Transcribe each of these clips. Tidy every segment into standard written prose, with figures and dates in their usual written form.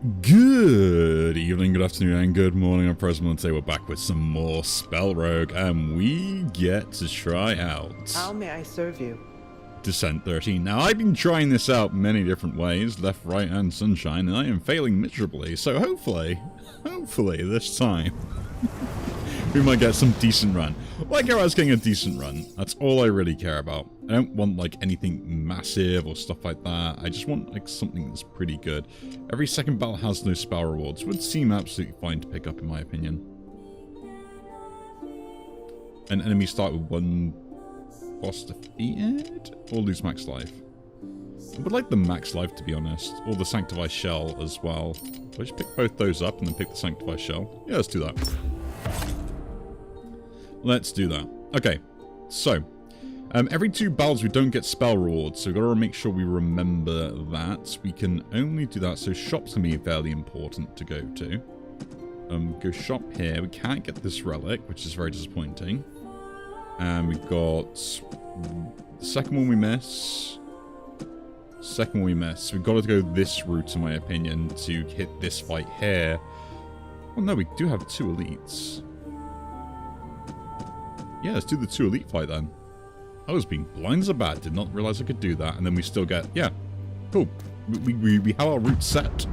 Good evening, good afternoon, and good morning. I'm President. Today we're back with some more SpellRogue, and we get to try out How may I serve you? Descent 13. Now, I've been trying this out many different ways, left, right, and sunshine, and I am failing miserably. So hopefully this time we might get some decent run. All I care about is getting a decent run. That's all I really care about. I don't want like anything massive or stuff like that. I just want like something that's pretty good. Every second battle has no spell rewards. Would seem absolutely fine to pick up in my opinion. An enemy start with one boss defeated or lose max life. I would like the max life to be honest. Or the Sanctified Shell as well. Do I just pick both those up and then pick the Sanctified Shell? Yeah, let's do that. Let's do that. Okay, so every 2 battles we don't get spell rewards, so we've got to make sure we remember that. We can only do that, so shop's going to be fairly important to go to. Go shop here. We can't get this relic, which is very disappointing. And we've got the second one we miss. Second one we miss. We've got to go this route, in my opinion, to hit this fight here. Well, no, we do have 2 elites. Yeah, let's do the 2 elite fight then. I was being blind as a bat, did not realize I could do that, and then we still get, yeah, cool. We have our route set.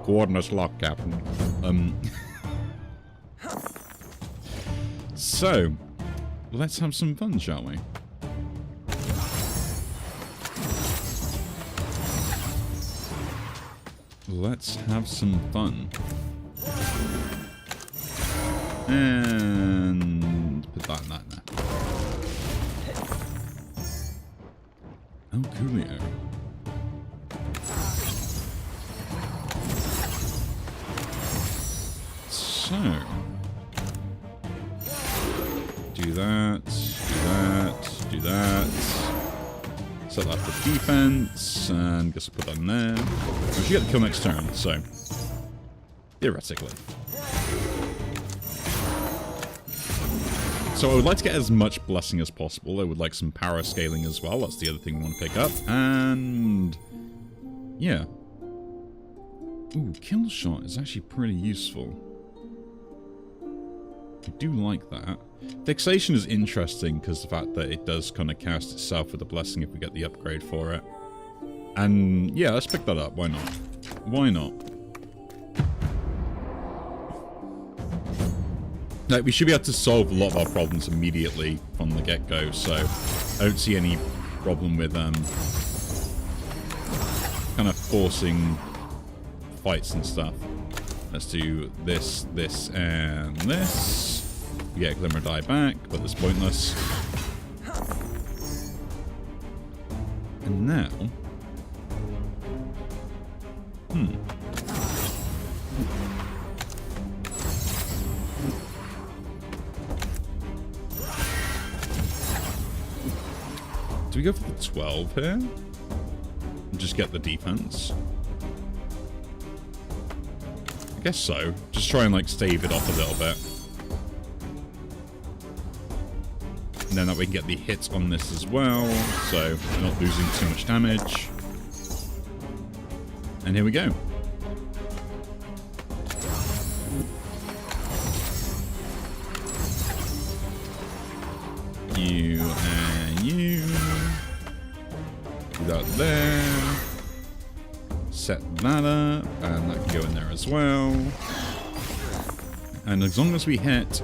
Coordinates locked, Captain. So, let's have some fun, shall we? Let's have some fun. And put that in that now. Oh, coolio. So, do that, do that. Set that for defense, and guess I'll put that in there. We should get the kill next turn, so theoretically. So I would like to get as much blessing as possible. I would like some power scaling as well. That's the other thing we want to pick up. And yeah. Ooh, kill shot is actually pretty useful. I do like that. Fixation is interesting because the fact that it does kind of cast itself with a blessing if we get the upgrade for it. And yeah, let's pick that up. Why not? Why not? Like, we should be able to solve a lot of our problems immediately from the get-go, so I don't see any problem with kind of forcing fights and stuff. Let's do this, this, and this. We get Glimmer Die back, but that's pointless. And now... do we go for the 12 here? And just get the defense? I guess so. Just try and like stave it off a little bit. And then that we can get the hits on this as well, so we're not losing too much damage. And here we go. You and you. Do that there. Set that up, and that can go in there as well. And as long as we hit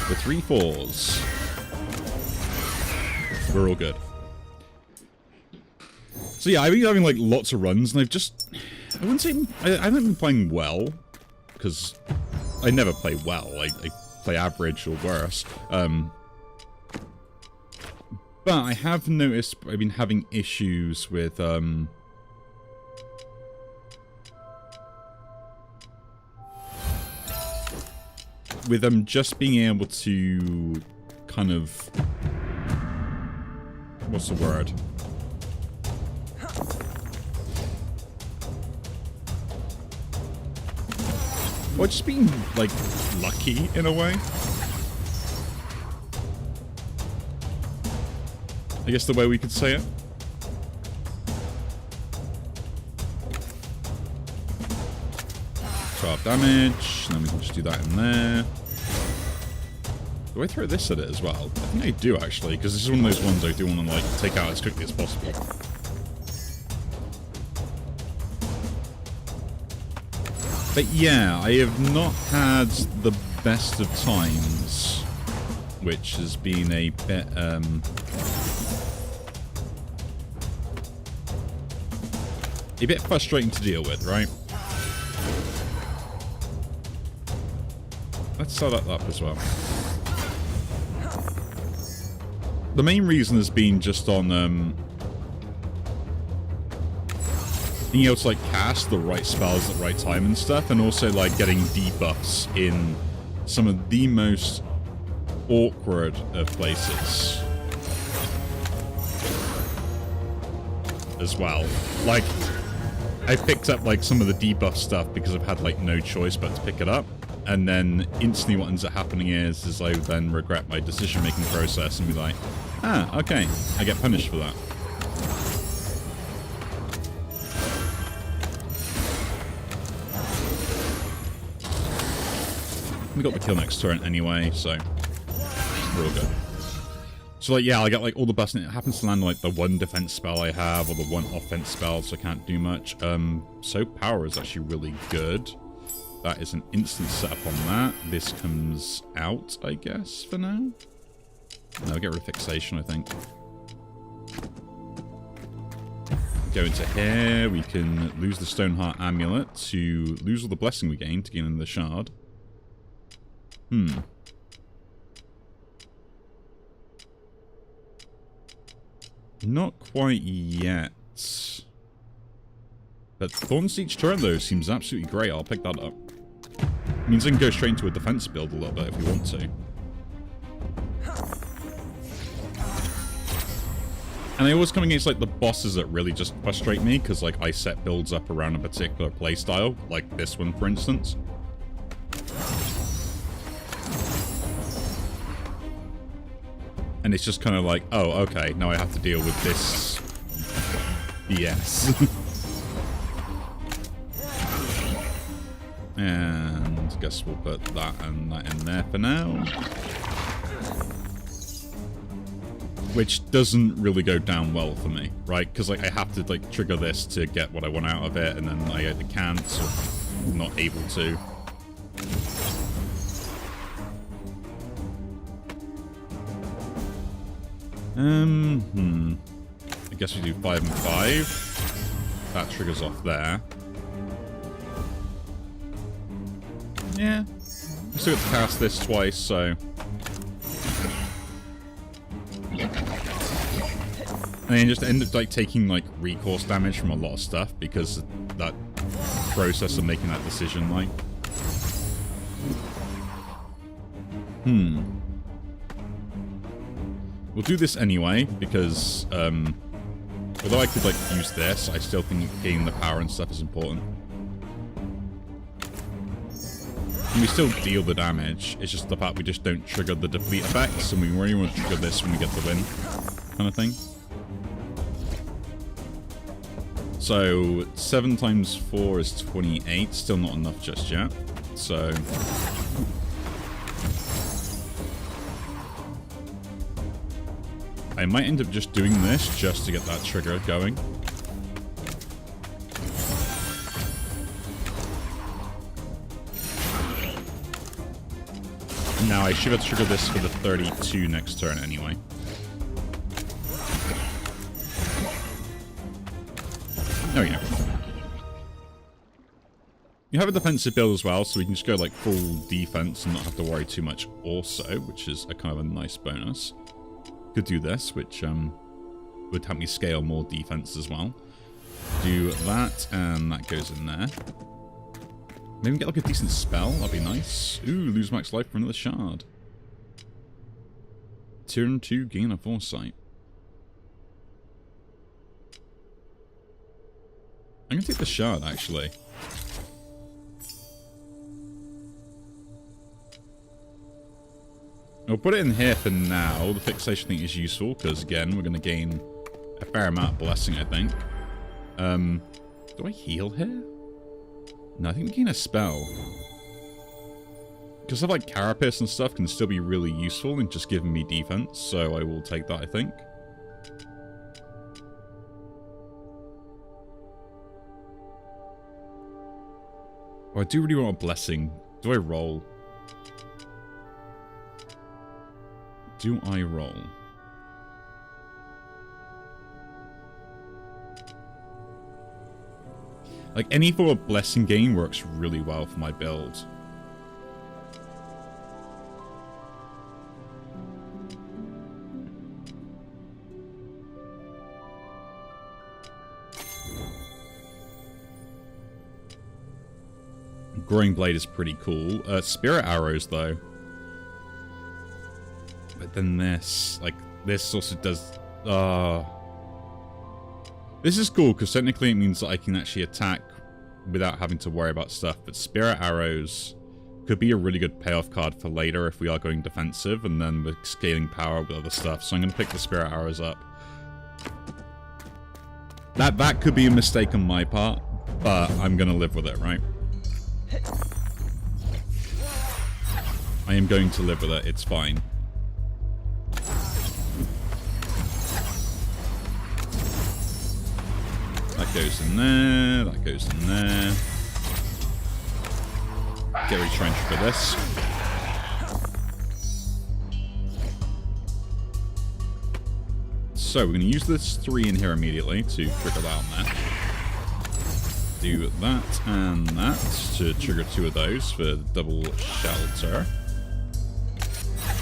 the 3 4s, we're all good. So yeah, I've been having like lots of runs, and I wouldn't say I haven't been playing well, because I never play well. I play average or worse. But I have noticed I've been having issues with just being able to kind of, what's the word? Well, just being like lucky in a way. I guess the way we could say it. 12 damage, and then we can just do that in there. Do I throw this at it as well? I think I do, actually, because this is one of those ones I do want to, like, take out as quickly as possible. But yeah, I have not had the best of times, which has been a bit, a bit frustrating to deal with, right? Let's set that up as well. The main reason has been just on being able to like cast the right spells at the right time and stuff, and also like getting debuffs in some of the most awkward of places as well. Like, I picked up like some of the debuff stuff because I've had like no choice but to pick it up. And then instantly what ends up happening is I then regret my decision-making process and be like, ah, okay, I get punished for that. We got the kill next turn anyway, so we're all good. So like, yeah, I got like all the buffs, and it happens to land like the one defense spell I have or the one offense spell, so I can't do much. Soap Power is actually really good. That is an instant setup on that. This comes out, I guess, for now. No, we get rid of Fixation, I think. Go into here. We can lose the Stoneheart Amulet to lose all the blessing we gain to gain another shard. Not quite yet. But Thorns each turn, though, seems absolutely great. I'll pick that up. Means I can go straight into a defense build a little bit if we want to. And I always come against, like, the bosses that really just frustrate me, because, like, I set builds up around a particular playstyle, like this one, for instance. And it's just kind of like, oh, okay, now I have to deal with this BS. And I guess we'll put that and that in there for now. Which doesn't really go down well for me, right? Because like I have to like trigger this to get what I want out of it, and then I either can't or not able to. I guess we do 5 and 5. That triggers off there. Yeah. We still have to cast this twice, so... And then just end up like taking like recourse damage from a lot of stuff because that process of making that decision, like... We'll do this anyway, because, although I could, like, use this, I still think gaining the power and stuff is important. And we still deal the damage, it's just the fact we just don't trigger the deplete effects, and we really want to trigger this when we get the win, kind of thing. So, 7 times 4 is 28, still not enough just yet, so... I might end up just doing this just to get that trigger going. Now I should have triggered this for the 32 next turn anyway. There we go. You have a defensive build as well, so we can just go like full defense and not have to worry too much also, which is a kind of a nice bonus. Could do this, which would help me scale more defense as well. Do that, and that goes in there. Maybe get like a decent spell, that'd be nice. Ooh, lose max life for another shard. Turn 2, gain a foresight. I'm gonna take the shard, actually. I'll put it in here for now. The fixation thing is useful, because again, we're going to gain a fair amount of blessing, I think. Do I heal here? No, I think we gain a spell. Because stuff like Carapace and stuff can still be really useful in just giving me defense, so I will take that, I think. Oh, I do really want a blessing. Do I roll? Do I roll? Like, any form of blessing gain works really well for my build. Growing Blade is pretty cool. Spirit Arrows, though. But then this, like, this also does... This is cool, because technically it means that I can actually attack without having to worry about stuff. But Spirit Arrows could be a really good payoff card for later if we are going defensive, and then we're scaling power with other stuff. So I'm going to pick the Spirit Arrows up. That could be a mistake on my part, but I'm going to live with it, right? I am going to live with it. It's fine. That goes in there. That goes in there. Get retrenched for this. So we're going to use this 3 in here immediately to trigger that on there. Do that and that to trigger 2 of those for double shelter.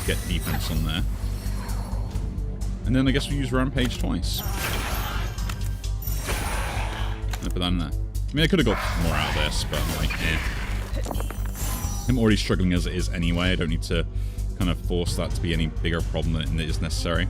Get defense on there. And then I guess we use Rampage twice. And put that in there. I mean, I could have got more out of this, but I'm like, eh. I'm already struggling as it is anyway. I don't need to kind of force that to be any bigger problem than it is necessary.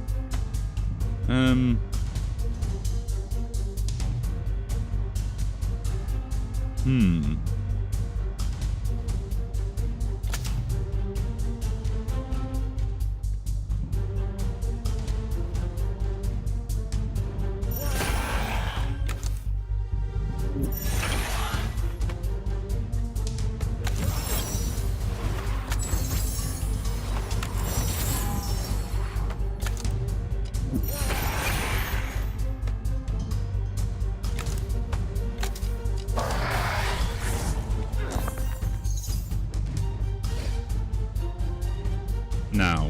Now,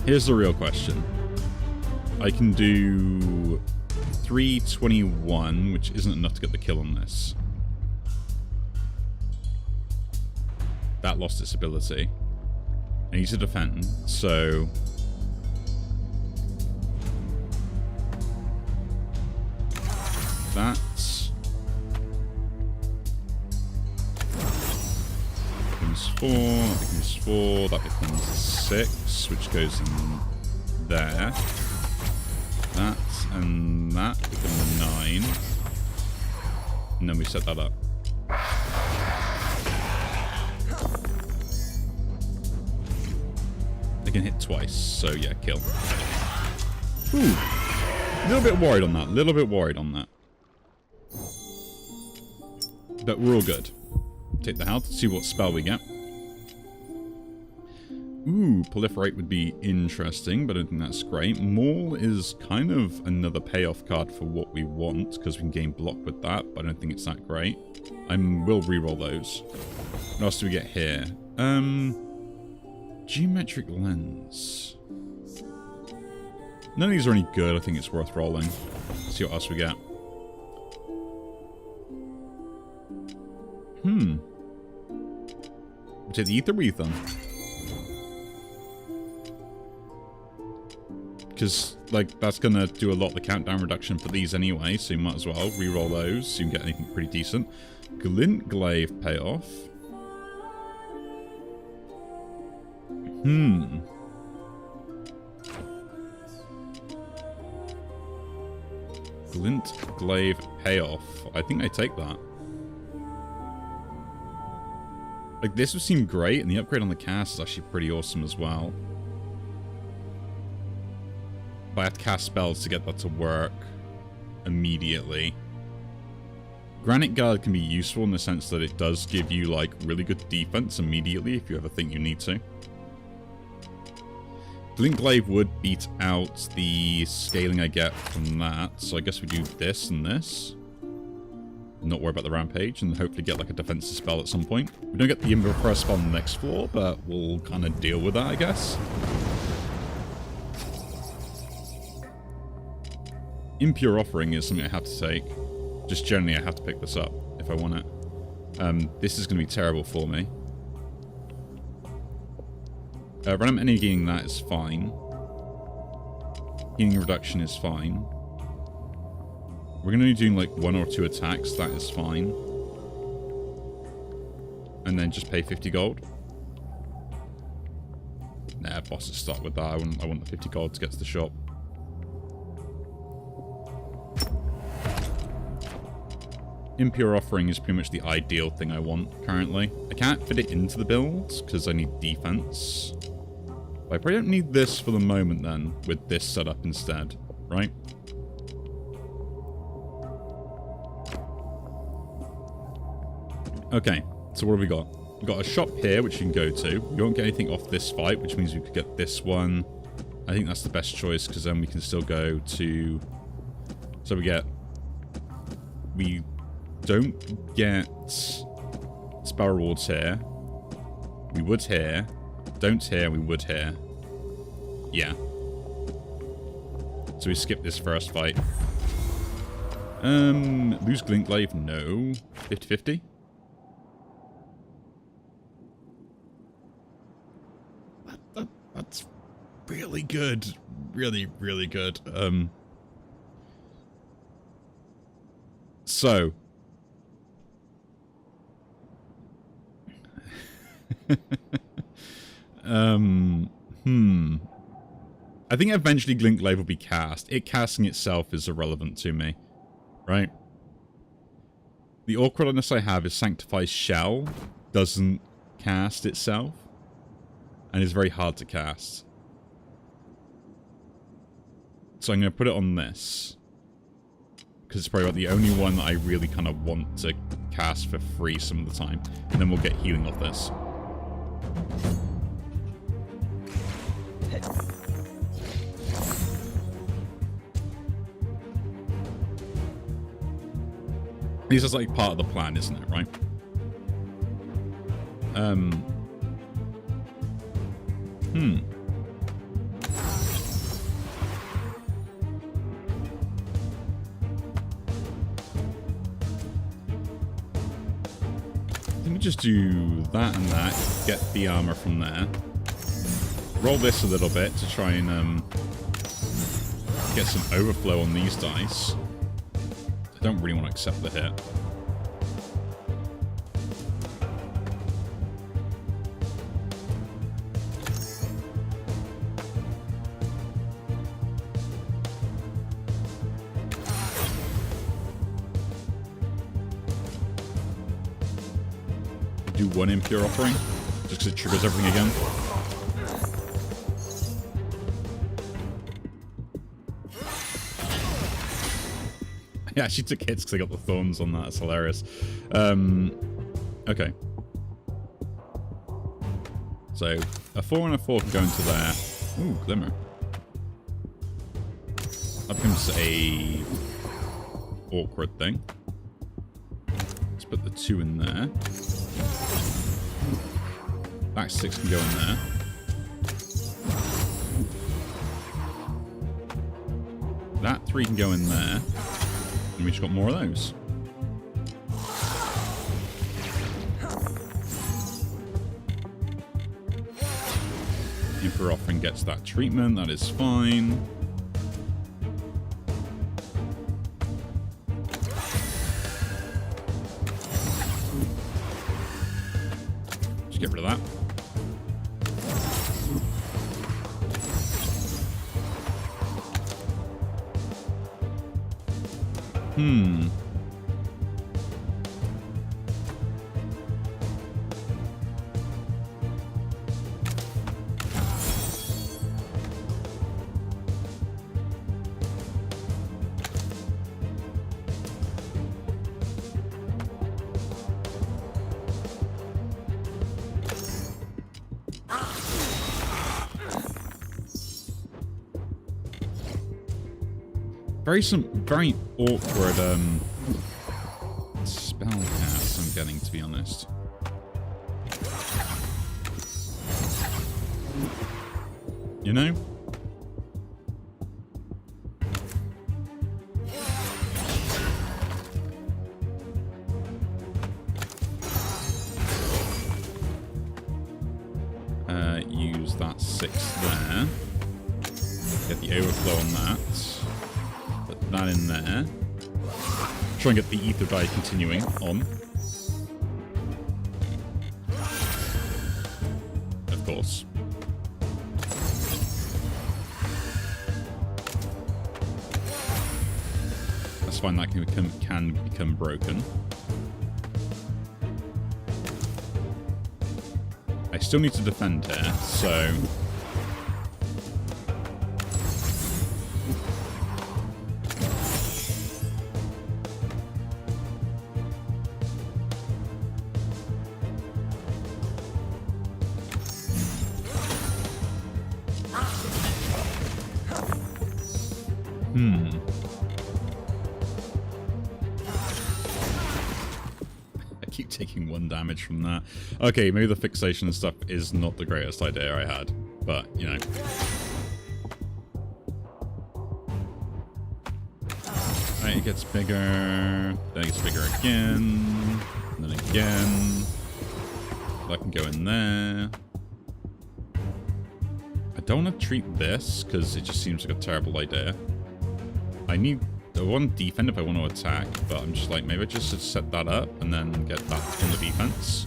here's the real question. I can do 321, which isn't enough to get the kill on this. That lost its ability. I need to defend, so... That's... becomes 4, that becomes 4, that becomes 6, which goes in there. That and that become 9. And then we set that up. I can hit twice, so yeah, kill. Ooh. A little bit worried on that, But we're all good. Take the health, see what spell we get. Ooh, Proliferate would be interesting, but I don't think that's great. Maul is kind of another payoff card for what we want, because we can gain block with that, but I don't think it's that great. I will reroll those. What else do we get here? Geometric Lens. None of these are any good. I think it's worth rolling. Let's see what else we get. We'll take the Ether Weave then. Because, like, that's going to do a lot of the countdown reduction for these anyway, so you might as well re-roll those so you can get anything pretty decent. Glint Glaive payoff. Glint Glaive payoff. I think I take that. Like, this would seem great, and the upgrade on the cast is actually pretty awesome as well. But I have to cast spells to get that to work immediately. Granite Guard can be useful in the sense that it does give you, like, really good defense immediately if you ever think you need to. Glintglaive would beat out the scaling I get from that, so I guess we do this and this. Not worry about the rampage, and hopefully get, like, a defensive spell at some point. We don't get the Imperfect spell on the next floor, but we'll kind of deal with that, I guess. Impure Offering is something I have to take. Just generally, I have to pick this up if I want it. This is going to be terrible for me. Random energy gaining that is fine. Healing reduction is fine. We're going to be doing like 1 or 2 attacks. That is fine. And then just pay 50 gold. Nah, bosses start with that. I want the 50 gold to get to the shop. Impure Offering is pretty much the ideal thing I want currently. I can't fit it into the builds because I need defense. But I probably don't need this for the moment then, with this setup instead, right? Okay, so what have we got? We've got a shop here, which you can go to. We won't get anything off this fight, which means we could get this one. I think that's the best choice, because then we can still go to... So we don't get spell rewards here. We would here. Don't here, we would here. Yeah. So we skip this first fight. Lose Glintglaive? No. 50-50? That's really good. Really, really good. So. I think eventually Glintglaive will be cast. It casting itself is irrelevant to me. Right? The awkwardness I have is Sanctified Shell doesn't cast itself. And it's very hard to cast. So I'm going to put it on this. Because it's probably about the only one that I really kind of want to cast for free some of the time. And then we'll get healing off this. This is like part of the plan, isn't it, right? I think we just do that and that, get the armor from there. Roll this a little bit to try and get some overflow on these dice. I don't really want to accept the hit. Do one Impure Offering, just because it triggers everything again. Yeah, she took hits because I got the thorns on that. It's hilarious. Okay. So, a 4 and a 4 can go into there. Ooh, Glimmer. That becomes a awkward thing. Let's put the 2 in there. Back 6 can go in there. That 3 can go in there. And we just got more of those. Impure Offering gets that treatment. That is fine. Just get rid of that. very awkward spell casts I'm getting, to be honest. You know? Use that 6 there. Get the overflow on that. Put that in there. Try and get the ether die continuing on. Of course. That's fine, that can become broken. I still need to defend here, so... I keep taking 1 damage from that. Okay, maybe the fixation and stuff is not the greatest idea I had, but, you know. Right, it gets bigger, then it gets bigger again, and then again. I can go in there. I don't want to treat this, because it just seems like a terrible idea. I want to defend if I want to attack, but I'm just like, maybe I just set that up and then get back on the defense.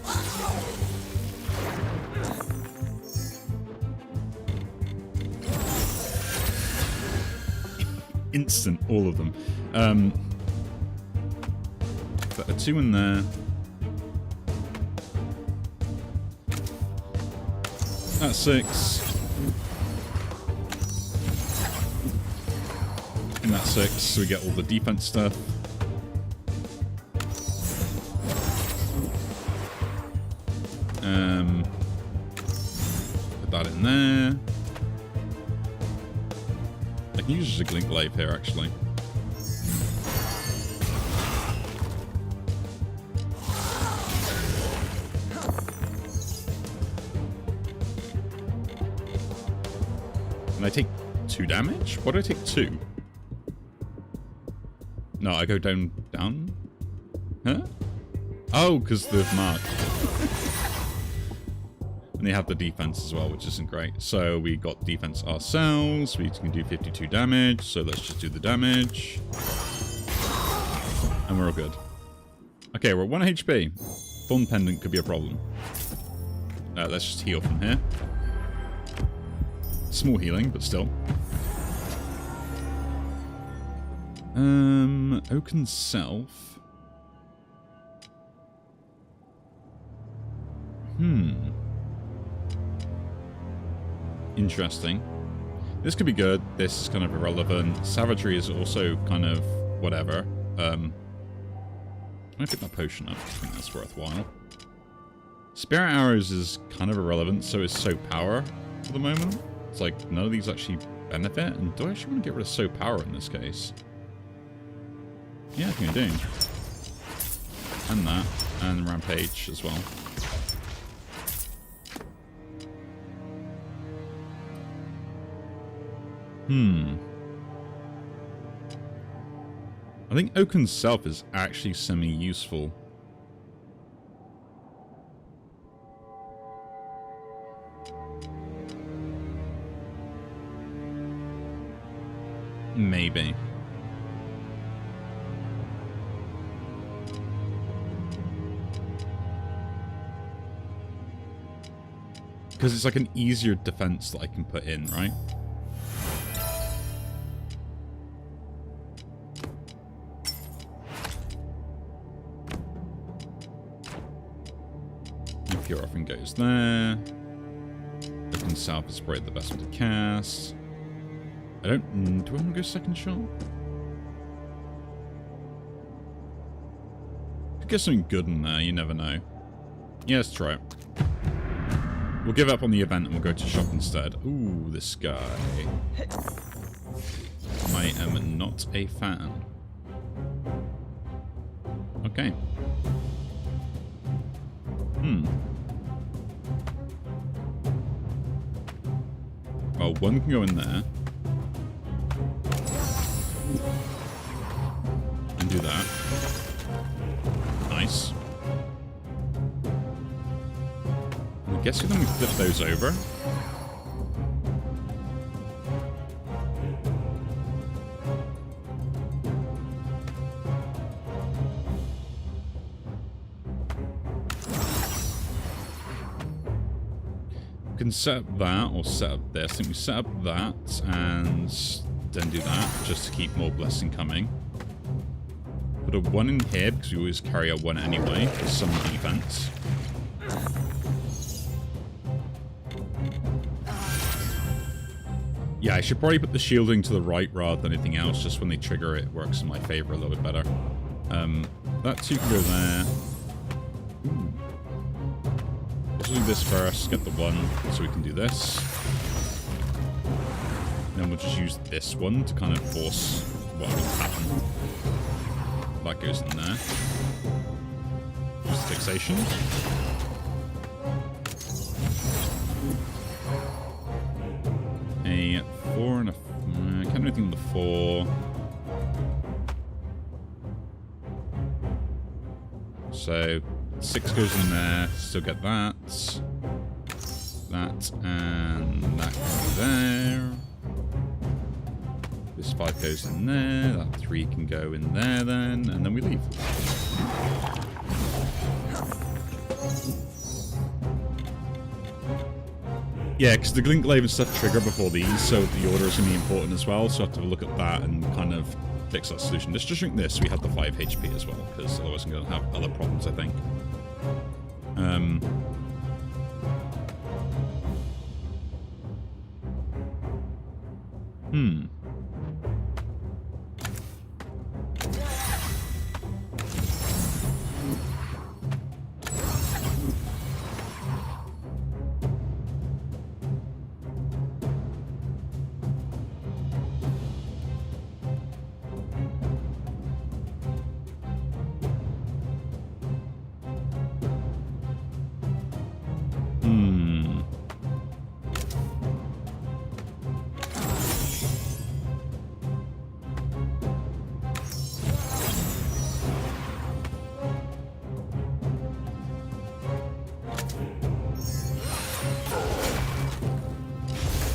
Instant, all of them. Put a 2 in there. That's 6. In that 6, so we get all the defense stuff. Put that in there. I can use a Glink Glaive here, actually. And I take 2 damage? Why do I take 2? No, I go down? Huh? Oh, because they've marked. And they have the defense as well, which isn't great. So we got defense ourselves. We can do 52 damage, so let's just do the damage. And we're all good. Okay, we're at 1 HP. Thorn Pendant could be a problem. Let's just heal from here. Small healing, but still. Oaken Self. Interesting. This could be good. This is kind of irrelevant. Savagery is also kind of whatever. I'm gonna pick my potion up. I think that's worthwhile. Spirit Arrows is kind of irrelevant, so is Soap Power for the moment. It's like, none of these actually benefit. And do I actually want to get rid of Soap Power in this case? Yeah, I think I do. And that. And Rampage as well. I think Oaken Self is actually semi-useful. Maybe. Because it's like an easier defense that I can put in, right? Pure Offering goes there. Open South is probably the best one to cast. I don't... do I want to go second shot? Could get something good in there, you never know. Yeah, let's try it. We'll give up on the event and we'll go to shop instead. Ooh, this guy. I am not a fan. Okay. Well, one can go in there. And do that. Nice. I'm guessing then we flip those over. We can set up that, or set up this. I think we set up that, and then do that, just to keep more blessing coming. Put a 1 in here, because we always carry a 1 anyway, for some defense. Yeah, I should probably put the shielding to the right rather than anything else, just when they trigger it works in my favor a little bit better. That 2 can go there. Ooh. Let's do this first, get the 1, so we can do this. And then we'll just use this one to kind of force what will happen. That goes in there. Just fixation. A 4 and a... I can't do anything with the 4. So 6 goes in there, still get that. That and that goes there. This 5 goes in there, that 3 can go in there then, and then we leave. Yeah, because the Glaive and stuff trigger before these, so the order is going to be important as well, so I have to look at that and kind of fix that solution. Let's just shrink this, we have the 5 HP as well, because otherwise I'm going to have other problems, I think.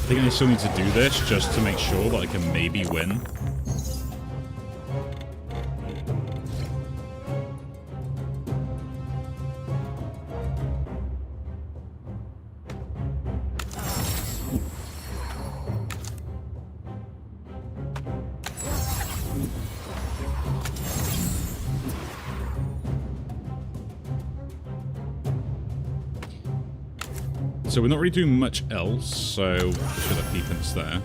I think I still need to do this just to make sure that I can maybe win. So we're not really doing much else, so we should have defense there.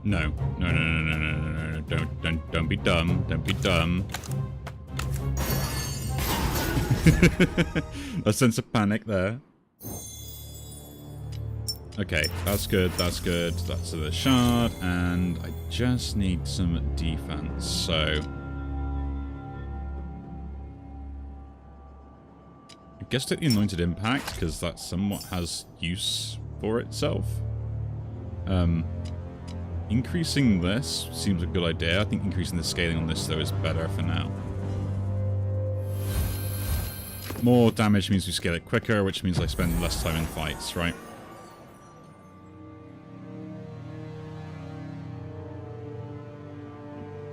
No. Don't be dumb. Don't be dumb. A sense of panic there. Okay, that's good, that's good. That's the shard, and I just need some defense, so... I guess take the Anointed Impact, because that somewhat has use for itself. Increasing this seems a good idea. I think increasing the scaling on this, though, is better for now. More damage means we scale it quicker, which means I spend less time in fights, right?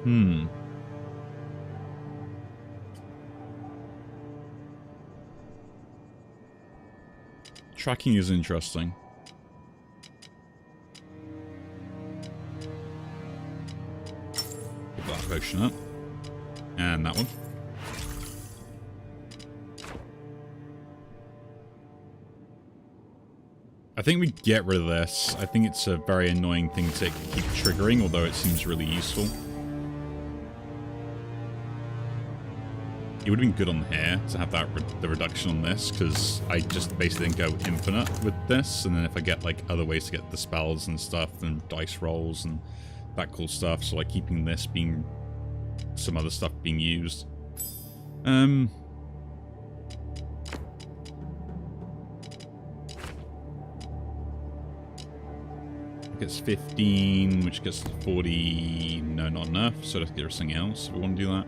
Hmm. Tracking is interesting. Pick that potion up. And that one. I think we get rid of this. I think it's a very annoying thing to keep triggering, although it seems really useful. It would have been good on here to have that the reduction on this, because I just basically then go infinite with this, and then if I get like other ways to get the spells and stuff, and dice rolls and that cool stuff, so like keeping this being some other stuff being used. Gets 15, which gets to 40. No, not enough, so let's get something else if we want to do that.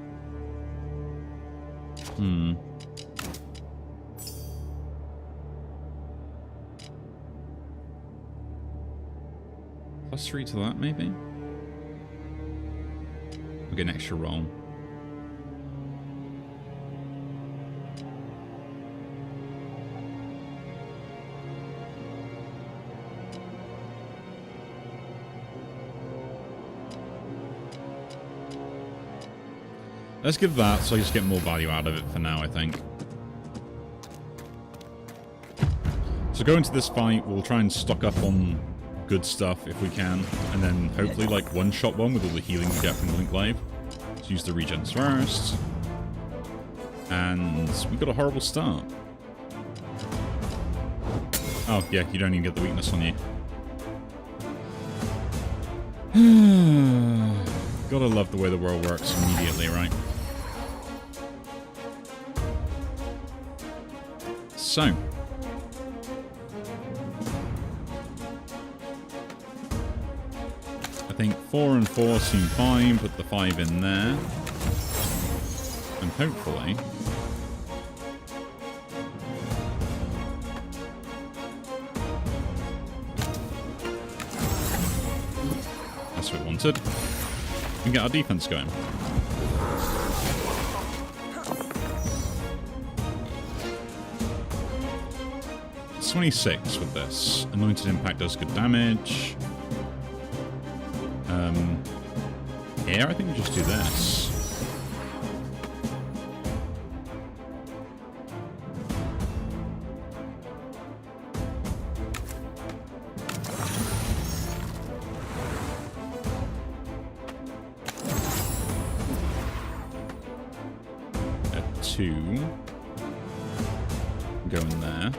+3 to that, maybe? We'll get an extra roll. Let's give that, so I just get more value out of it for now, I think. So go into this fight, we'll try and stock up on good stuff if we can, and then hopefully like one-shot one with all the healing we get from the Link Glaive. Let's use the regens first. And we got a horrible start. Oh, yeah, you don't even get the weakness on you. Gotta love the way the world works immediately, right? So. I think 4 and 4 seem fine, put the 5 in there. And hopefully... that's what we wanted. We can get our defense going. It's 26 with this. Anointed Impact does good damage. Here, I think we just do this. A 2. Go in there.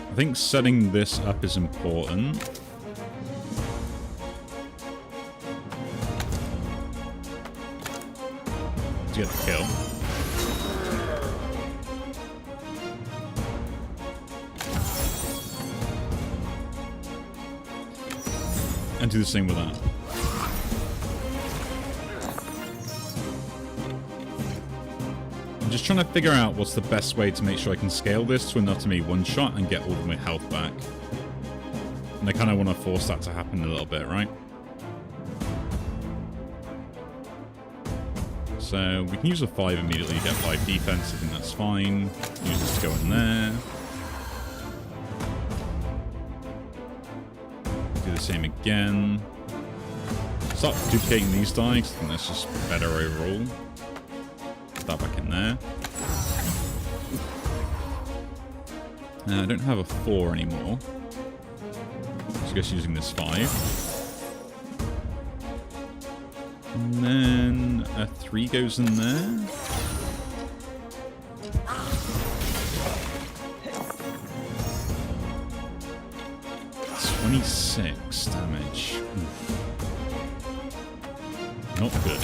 I think setting this up is important. To get the kill. And do the same with that. I'm just trying to figure out what's the best way to make sure I can scale this to enough to me one shot and get all of my health back. And I kind of want to force that to happen a little bit, right? So we can use a 5 immediately, get 5 defense, I think that's fine. Use this to go in there. Do the same again. Start duplicating these dice, I think that's just better overall. That back in there. I don't have a 4 anymore. So I guess using this 5. And then a 3 goes in there. (26) damage. Oof. Not good.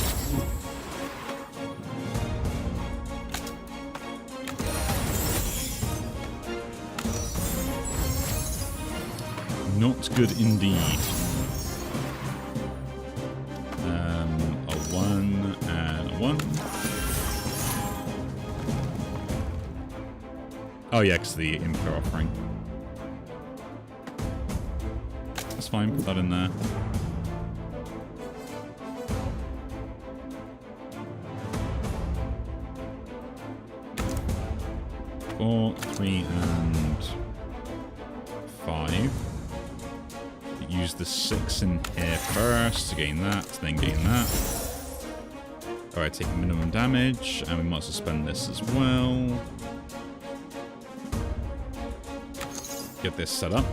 Not good indeed. 1. Oh yeah, because the Imper offering. That's fine, put that in there. Four, 3, and 5. Use the 6 in here first to gain that, then gain that. Alright, taking minimum damage, and we might as well spend this as well. Get this set up.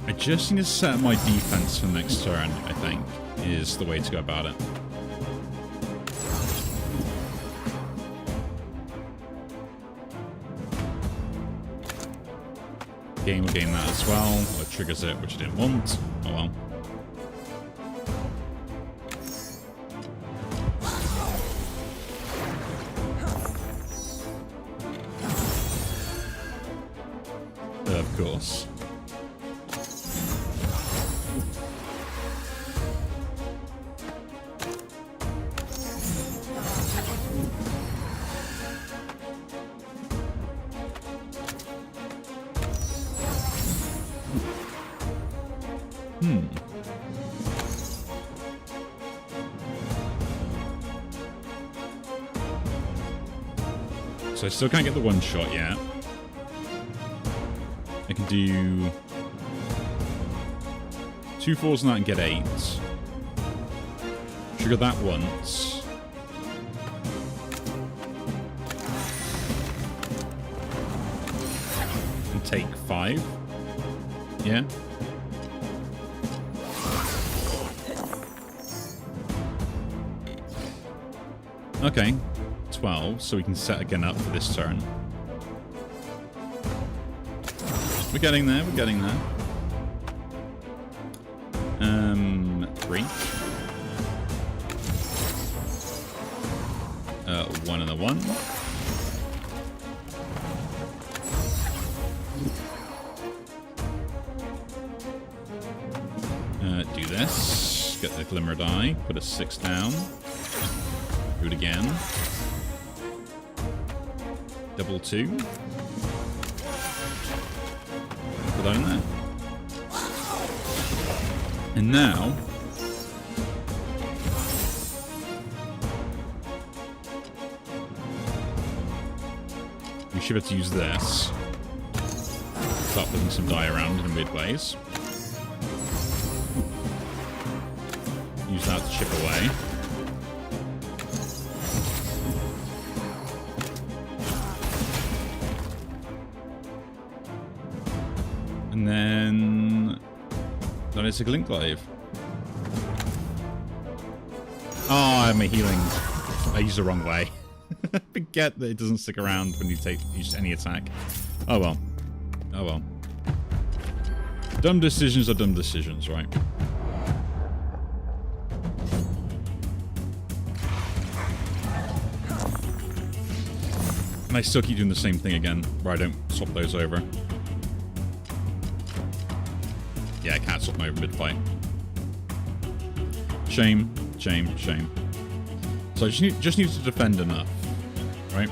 I just need to set my defense for next turn, I think, is the way to go about it. Game will gain that as well. It triggers it, which I didn't want. Oh well. Of course. So I still can't get the one shot yet. I can do 2 4s on that and get 8. Trigger that once. And take 5. Yeah. Okay. 12, so we can set again up for this turn. We're getting there, we're getting there. 3. 1 and a 1. Do this. Get the Glimmer die. Put a 6 down. Do it again. Double 2. Put that in there. And now we should have to use this. Start putting some die around in weird ways. Use that to chip away. And then that is a Glintglaive. Oh, I'm a healing. I used the wrong way. Forget that it doesn't stick around when you use any attack. Oh well. Oh well. Dumb decisions are dumb decisions, right? And I still keep doing the same thing again, where I don't swap those over. Yeah, I can't swap them over mid-fight. Shame, shame, shame. So I just need to defend enough, right?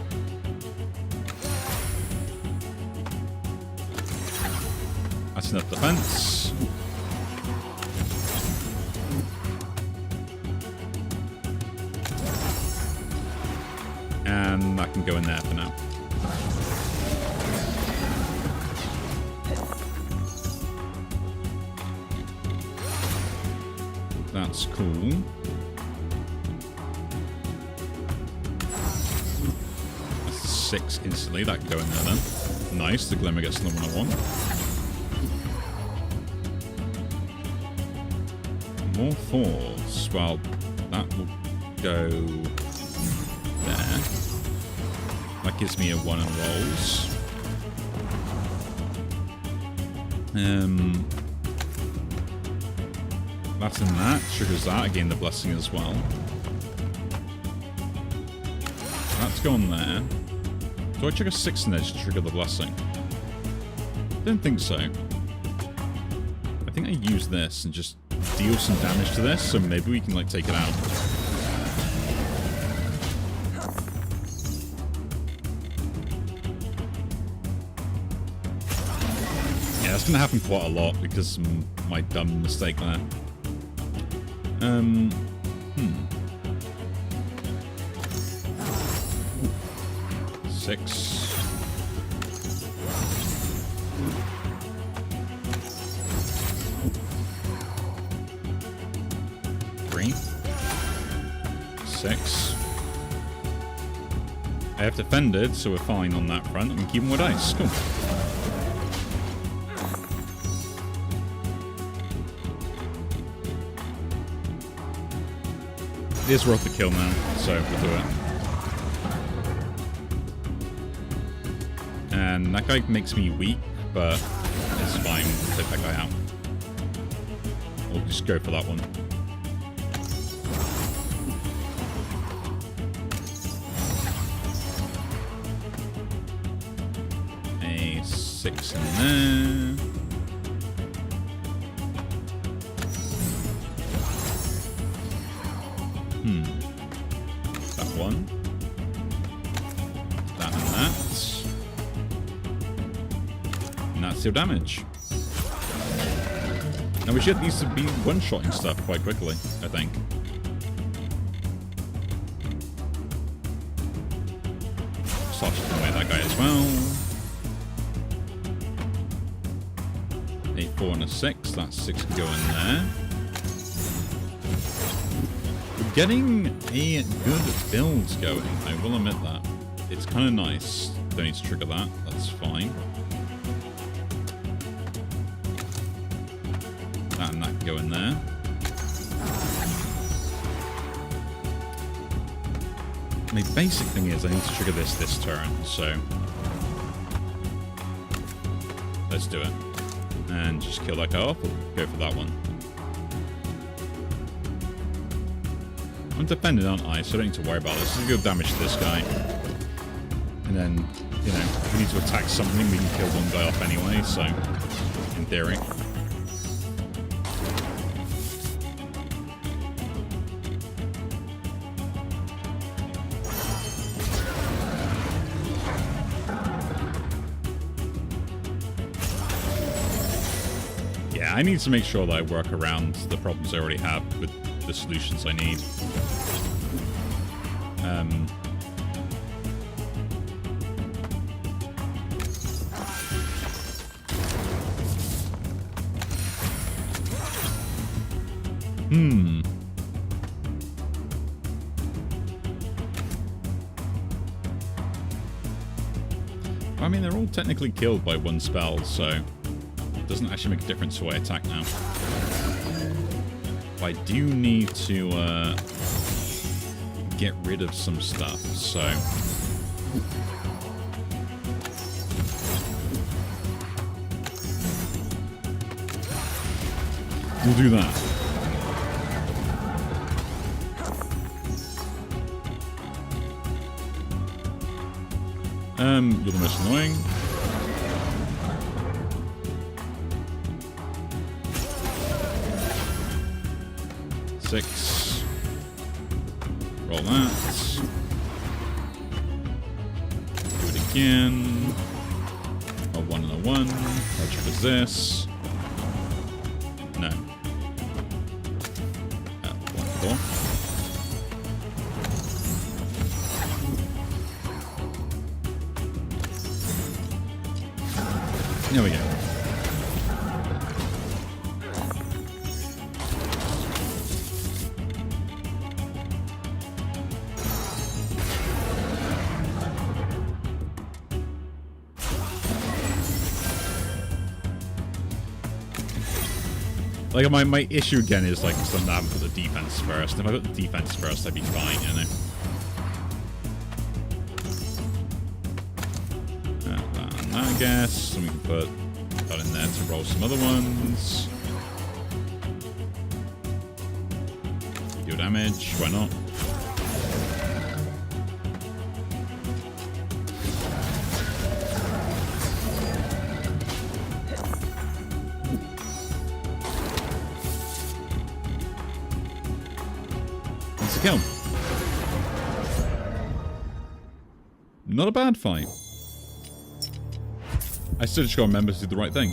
That's enough defense. And that can go in there for now. That's cool. That's 6 instantly. That can go in there then. Nice. The Glimmer gets the one I want. More 4s. Well, that will go there. That gives me a 1 and rolls. That's in that. Triggers that. Again, the blessing as well. That's gone there. Do I trigger 6 in there to trigger the blessing? Don't think so. I think I use this and just deal some damage to this, so maybe we can like take it out. Yeah, that's gonna happen quite a lot because of my dumb mistake there. 6. 3. 6. I have defended, so we're fine on that front. And keep them with ice. Cool. It is worth the kill now, so we'll do it. And that guy makes me weak, but it's fine. We'll take that guy out. We'll just go for that one. A 6 in there. That one. That and that. And that's your damage. Now we should at least be one-shotting stuff quite quickly, I think. Start chipping away that guy as well. A 4 and a 6. That 6 can go in there. We're getting a good build going, I will admit that. It's kind of nice. Don't need to trigger that. That's fine. That and that can go in there. My basic thing is I need to trigger this turn, so let's do it. And just kill that guy off. We'll go for that one. I'm defending, aren't I? So I don't need to worry about this. Let's go damage to this guy. And then, you know, if we need to attack something, we can kill one guy off anyway, so in theory. Yeah, I need to make sure that I work around the problems I already have with the solutions I need. I mean, they're all technically killed by one spell, so it doesn't actually make a difference who I attack now. I do need to get rid of some stuff, so we'll do that. You're the most annoying. Six. Roll that. Do it again. A 1 and a 1. How cheap is this? No. 1, 4. There we go. Like, my issue again is, like, because I haven't put the defense first. If I put the defense first, I'd be fine, you know? That, I guess. And we can put that in there to roll some other ones. Deal damage, why not? That's a kill. Not a bad fight. I still just gotta remember to do the right thing.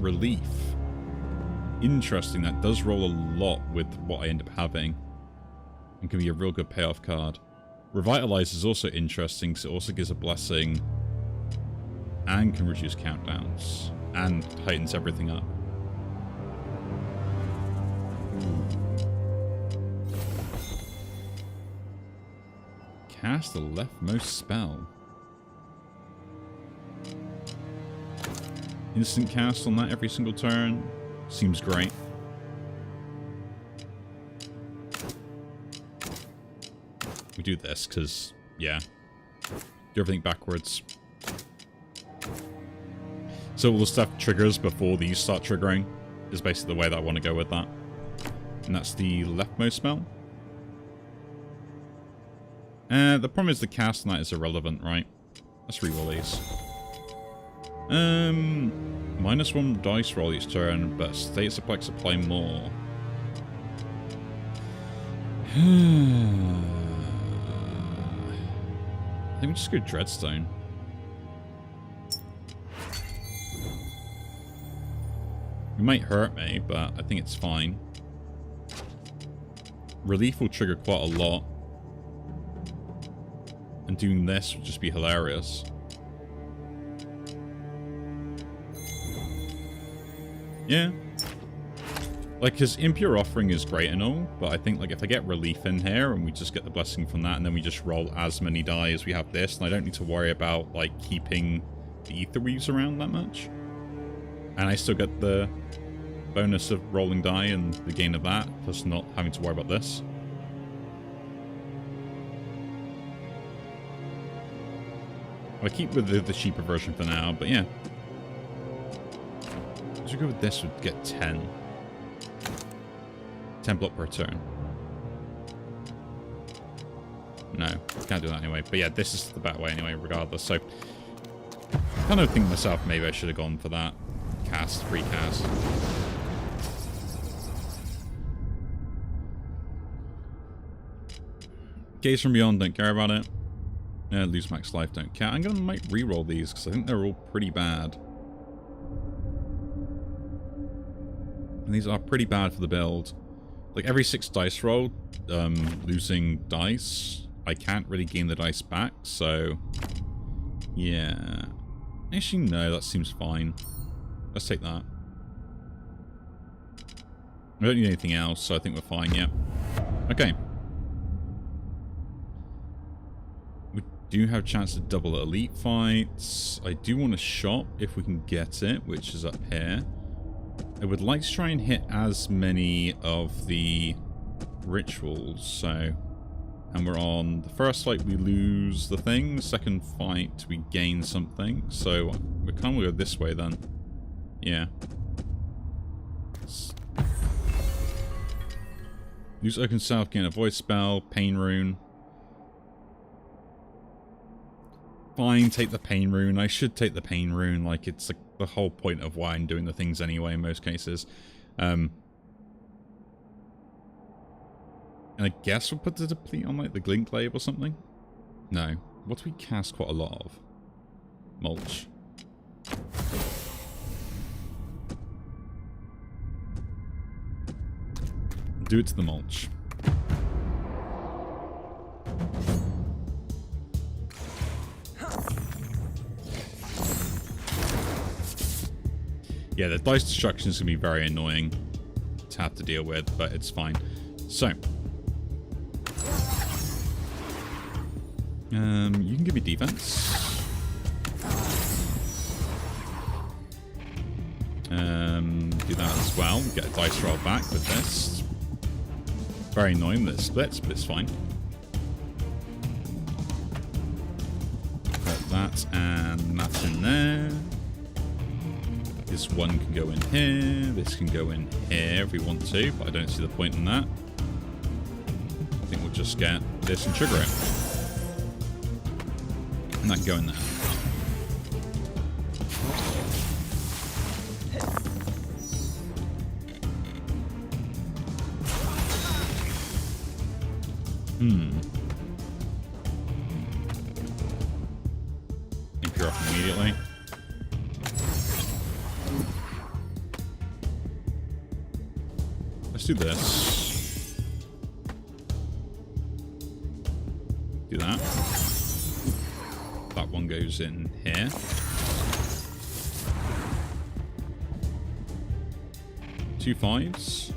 Relief. Interesting, that does roll a lot with what I end up having. And can be a real good payoff card. Revitalize is also interesting because it also gives a blessing and can reduce countdowns and heightens everything up. Cast the leftmost spell. Instant cast on that every single turn. Seems great. We do this because, yeah. Do everything backwards. So all the stuff triggers before these start triggering is basically the way that I want to go with that. And that's the leftmost spell. The problem is the cast on that is irrelevant, right? Let's reroll these. -1 dice roll each turn, but state suplex apply more. I think we just go Dreadstone. It might hurt me, but I think it's fine. Relief will trigger quite a lot. And doing this would just be hilarious. Yeah. Like, because Impure Offering is great and all, but I think, like, if I get Relief in here and we just get the blessing from that and then we just roll as many die as we have this, and I don't need to worry about, like, keeping the Ether Weaves around that much. And I still get the bonus of rolling die and the gain of that, plus not having to worry about this. I'll keep with the cheaper version for now, but yeah. Let's go with this, would get 10. 10 block per turn. No, can't do that anyway. But yeah, this is the better way anyway, regardless. So, I kind of think myself, maybe I should have gone for that. Cast, free cast. Gaze from Beyond, don't care about it. Lose max life, don't care. I'm gonna might re-roll these because I think they're all pretty bad. And these are pretty bad for the build. Like every 6 dice roll, losing dice, I can't really gain the dice back, so yeah. Actually, no, that seems fine. Let's take that. I don't need anything else, so I think we're fine, yeah. Okay. We do have a chance to double elite fights. I do want to shop if we can get it, which is up here. I would like to try and hit as many of the rituals, so... And we're on the first fight, we lose the thing. The second fight, we gain something. So we kind of go this way then. Yeah. Use Oaken South, gain a voice spell, Pain Rune. Fine, take the Pain Rune. I should take the Pain Rune. Like, it's like the whole point of why I'm doing the things anyway in most cases. And I guess we'll put the Deplete on, like, the Glint Glaive or something? No. What do we cast quite a lot of? Mulch. Do it to the Mulch. Yeah, the dice destruction is going to be very annoying to have to deal with, but it's fine. So. You can give me defense. Do that as well. Get a dice roll back with this. Very annoying that it splits, but it's fine. Put That and that in there. This one can go in here. This can go in here if we want to, but I don't see the point in that. I think we'll just get this and trigger it. And that can go in there. Think you're off immediately. Let's do this. Do that. That one goes in here. Two fives.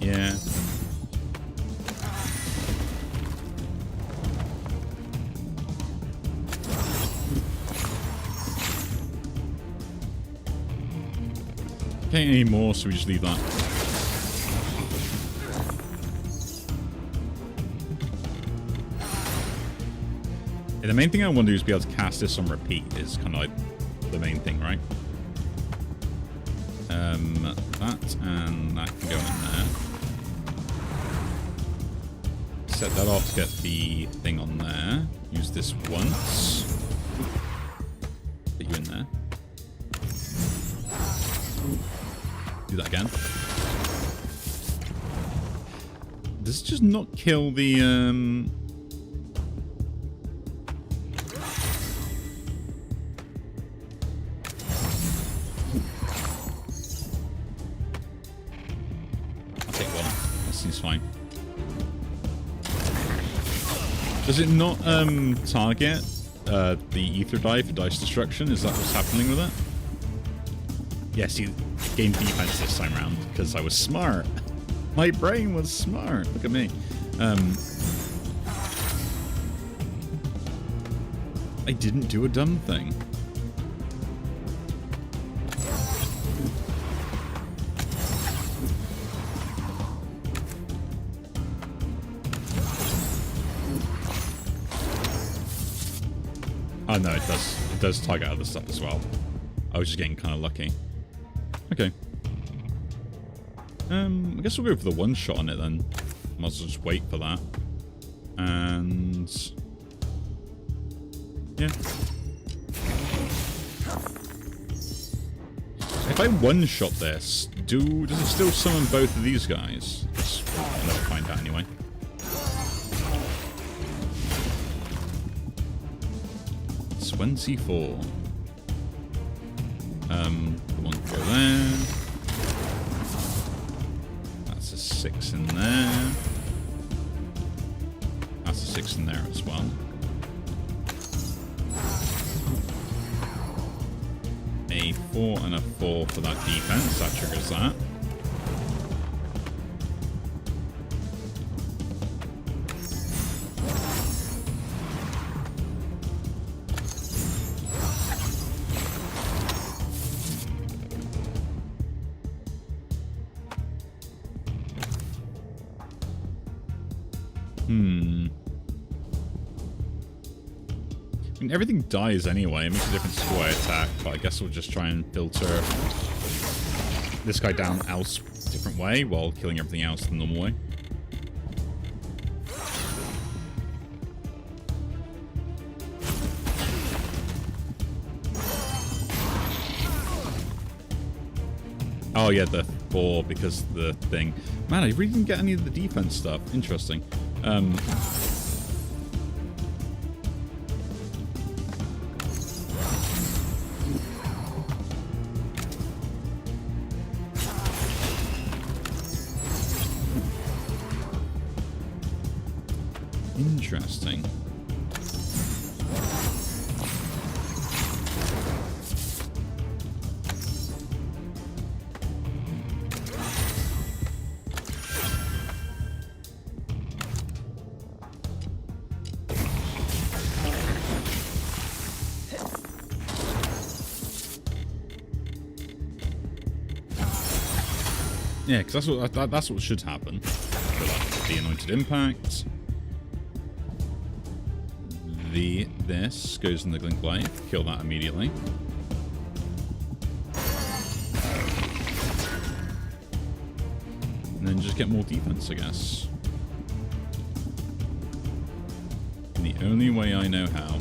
Yeah. Can't any more, so we just leave that. Yeah, the main thing I want to do is be able to cast this on repeat is kind of like the main thing, right? That and that can go in there. Set that off to get the thing on there. Use this once. Put you in there. Do that again. Does it just not kill the I'll take one. That seems fine. Does it not target the ether die for dice destruction? Is that what's happening with it? Yes, you gained defense this time around because I was smart. My brain was smart. Look at me. I didn't do a dumb thing. Oh no, it does. It does target other stuff as well. I was just getting kind of lucky. Okay. I guess we'll go for the one shot on it then. Might as well just wait for that. And yeah. If I one shot this, does it still summon both of these guys? I'll never find out anyway. It's 24. The one can go there. That's a 6 in there. That's a 6 in there as well. A 4 and a 4 for that defense. That triggers that. I mean, everything dies anyway. It makes a difference to I attack, but I guess we'll just try and filter this guy down else different way while killing everything else the normal way. Oh yeah, the 4 because the thing. Man, I really didn't get any of the defense stuff. Interesting. Interesting. Yeah, because that's what should happen. The Anointed Impact. This goes in the Glint Glaive. Kill that immediately. And then just get more defense, I guess. In the only way I know how.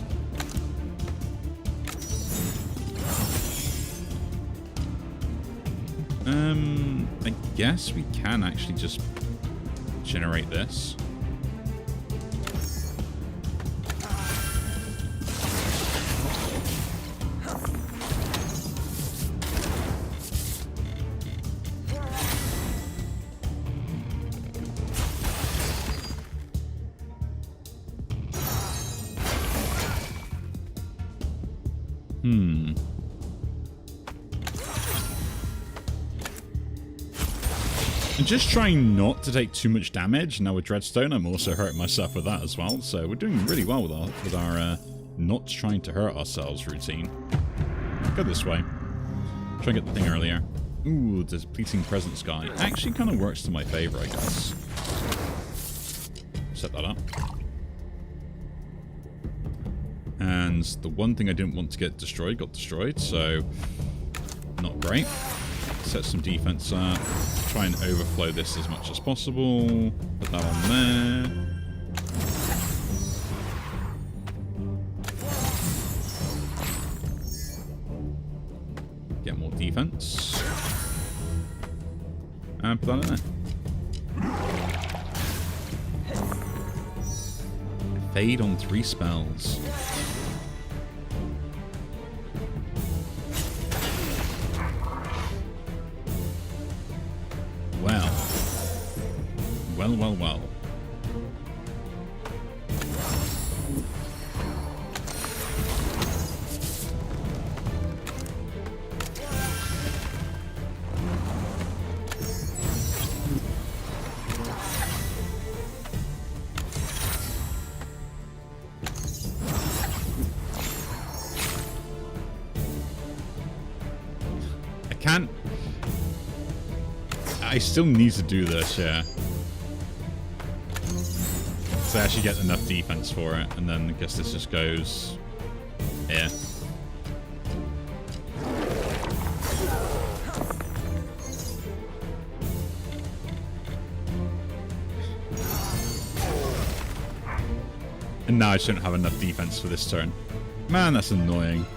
I guess we can actually just generate this. I'm just trying not to take too much damage. Now with Dreadstone, I'm also hurting myself with that as well. So we're doing really well with our not trying to hurt ourselves routine. Go this way. Try and get the thing earlier. Ooh, the Depleting Presence guy. Actually kind of works to my favor, I guess. Set that up. And the one thing I didn't want to get destroyed got destroyed, so not great. Set some defense up. Try and overflow this as much as possible. Put that on there. Get more defense. And put that in there. Fade on 3 spells. Well. I still need to do this, yeah. So I actually get enough defense for it, and then I guess this just goes here. And now I shouldn't have enough defense for this turn. Man, that's annoying.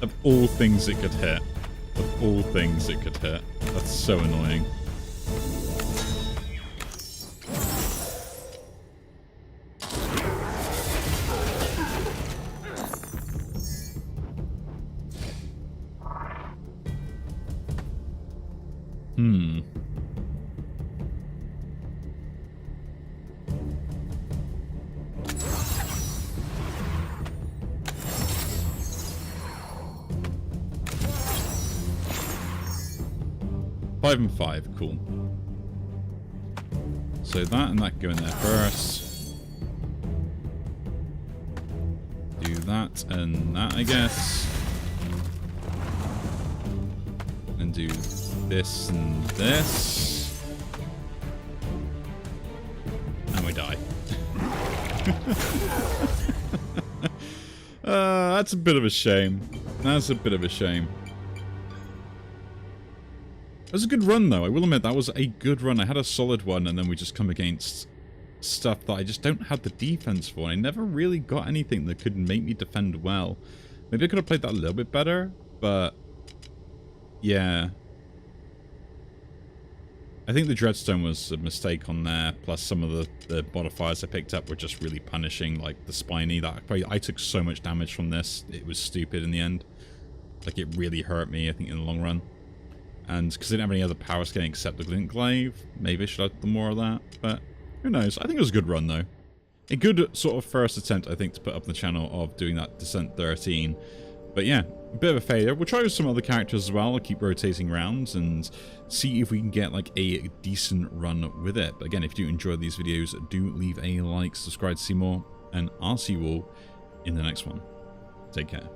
Of all things it could hit. Of all things it could hit. That's so annoying. Five and 5, cool. So that and that go in there first. Do that and that, I guess. And do this and this. And we die. That's a bit of a shame. That's a bit of a shame. It was a good run, though. I will admit, that was a good run. I had a solid one, and then we just come against stuff that I just don't have the defense for. I never really got anything that could make me defend well. Maybe I could have played that a little bit better, but yeah. I think the Dreadstone was a mistake on there, plus some of the modifiers I picked up were just really punishing, like the Spiny. I took so much damage from this, it was stupid in the end. Like, it really hurt me, I think, in the long run. And because I didn't have any other power scaling except the Glint Glaive, maybe I should have done more of that. But who knows? I think it was a good run, though. a good sort of first attempt, I think, to put up on the channel of doing that Descent 13. But yeah, a bit of a failure. We'll try with some other characters as well. I'll keep rotating around and see if we can get like a decent run with it. But again, if you do enjoy these videos, do leave a like, subscribe to see more, and I'll see you all in the next one. Take care.